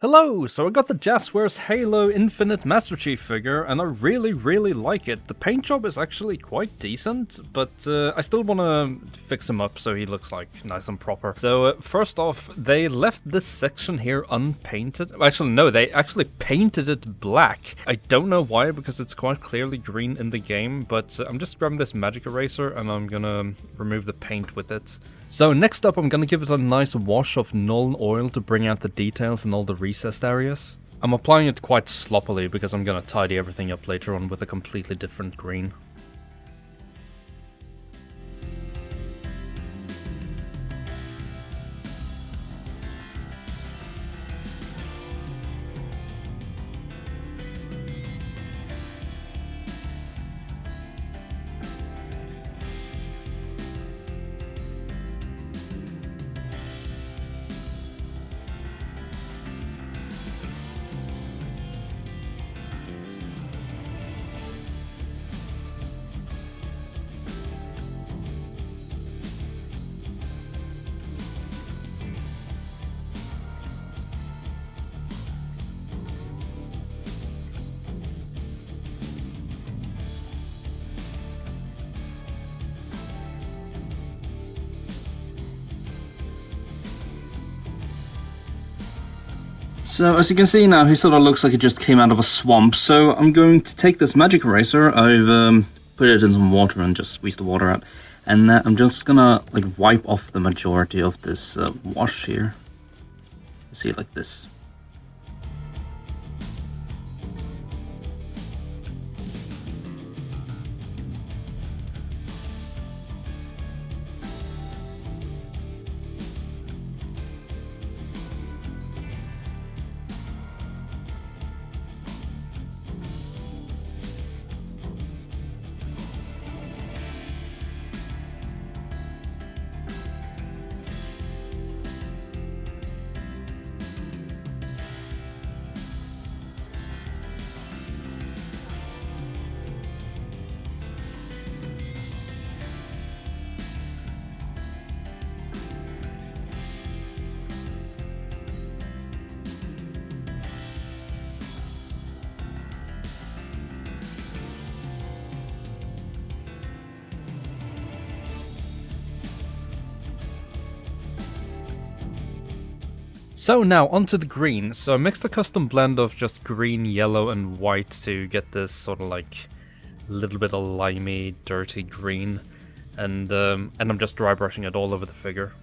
Hello! So I got the Jazwares Halo Infinite Master Chief figure, and I really like it. The paint job is actually quite decent, but I still want to fix him up so he looks like nice and proper. So first off, they left this section here unpainted. Actually, no, they actually painted it black. I don't know why, because it's quite clearly green in the game, but I'm just grabbing this magic eraser and I'm gonna remove the paint with it. So next up, I'm gonna give it a nice wash of Nuln oil to bring out the details in all the recessed areas. I'm applying it quite sloppily because I'm gonna tidy everything up later on with a completely different green. So as you can see now, he sort of looks like he just came out of a swamp. So I'm going to take this magic eraser, I've put it in some water and just squeeze the water out. And I'm just gonna like wipe off the majority of this wash here. See, like this. So now onto the green. So I mixed a custom blend of just green, yellow and white to get this sort of like little bit of limey, dirty green, and I'm just dry brushing it all over the figure.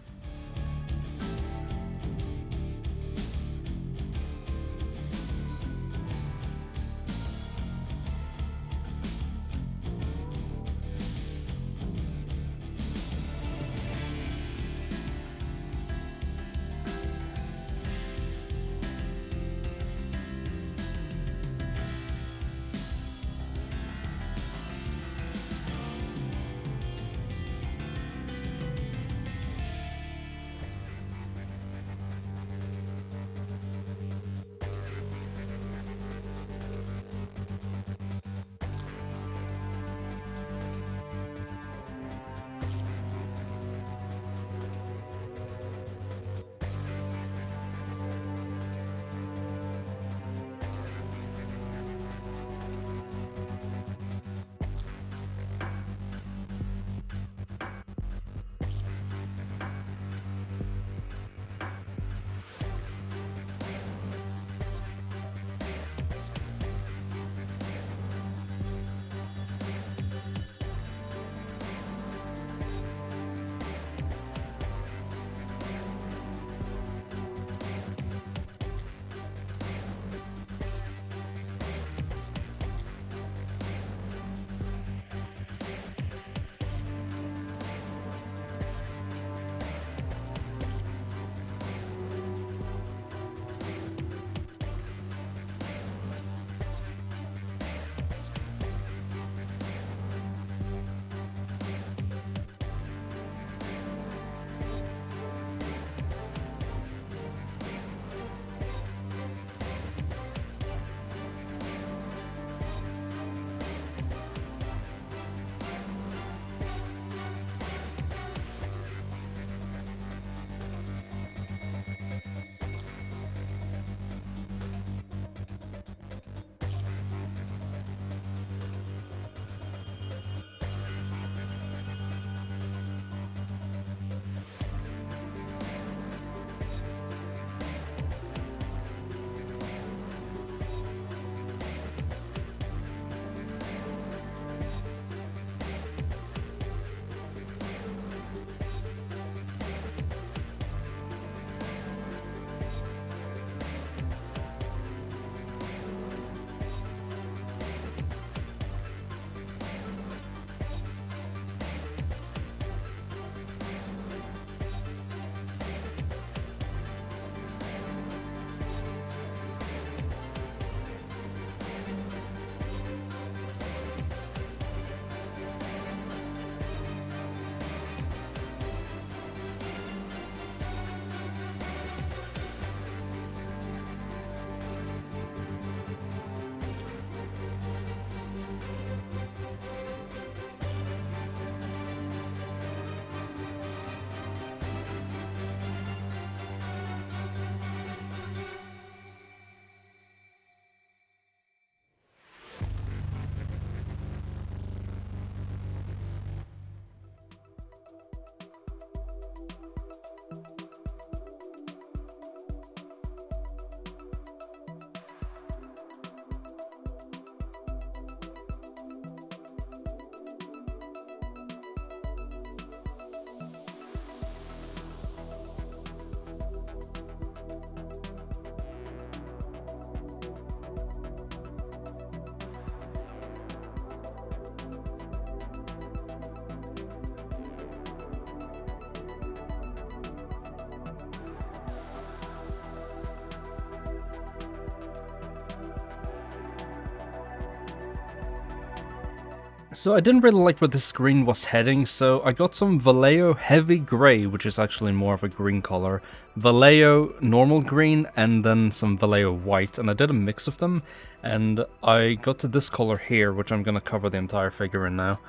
So I didn't really like where the screen was heading, so I got some Vallejo Heavy Grey, which is actually more of a green color, Vallejo Normal Green, and then some Vallejo White, and I did a mix of them, and I got to this color here, which I'm gonna cover the entire figure in now.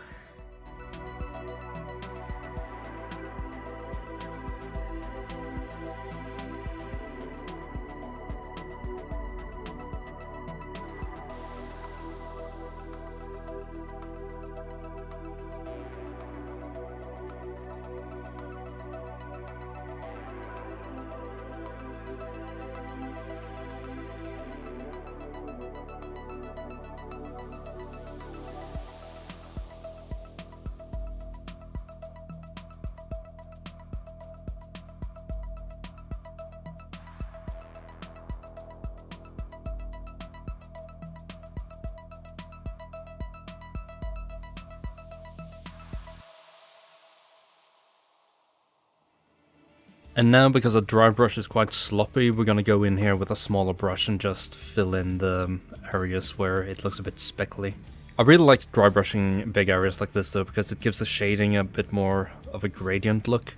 And now, because a dry brush is quite sloppy, we're gonna go in here with a smaller brush and just fill in the areas where it looks a bit speckly. I really like dry brushing big areas like this though, because it gives the shading a bit more of a gradient look.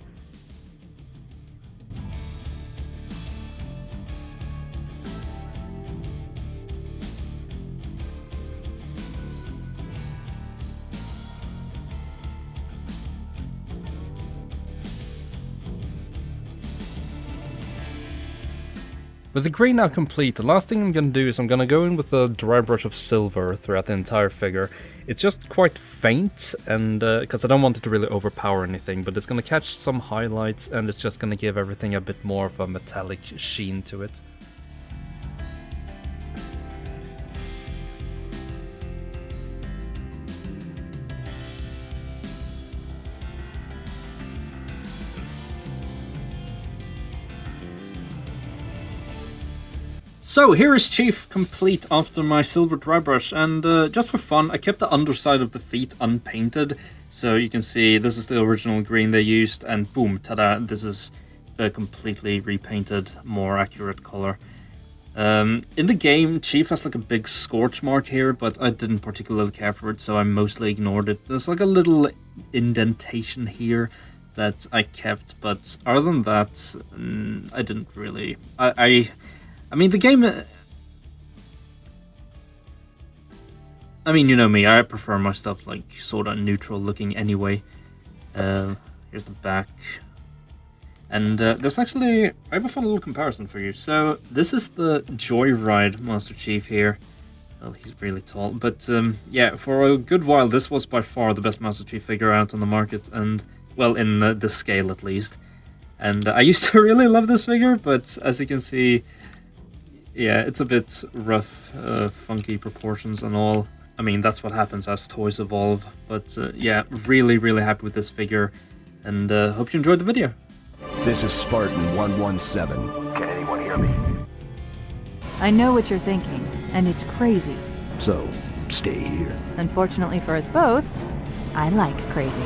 With the green now complete, the last thing I'm going to do is I'm going to go in with a dry brush of silver throughout the entire figure. It's just quite faint, and because I don't want it to really overpower anything, but it's going to catch some highlights, and it's just going to give everything a bit more of a metallic sheen to it. So here is Chief complete after my silver dry brush, and just for fun I kept the underside of the feet unpainted, so you can see this is the original green they used, and boom, tada, this is the completely repainted, more accurate color. In the game, Chief has like a big scorch mark here, but I didn't particularly care for it, so I mostly ignored it. There's like a little indentation here that I kept, but other than that, I didn't really... I mean, the game... I mean, you know me, I prefer my stuff, like, sort of neutral looking anyway. Here's the back. And there's actually... I have a fun little comparison for you. So, this is the Joyride Master Chief here. Well, he's really tall. But, yeah, for a good while, this was by far the best Master Chief figure out on the market. And, well, in this scale, at least. And I used to really love this figure, but as you can see... Yeah, it's a bit rough, funky proportions and all. I mean, that's what happens as toys evolve. But yeah, really, really happy with this figure. And hope you enjoyed the video. This is Spartan 117. Can anyone hear me? I know what you're thinking, and it's crazy. So, stay here. Unfortunately for us both, I like crazy.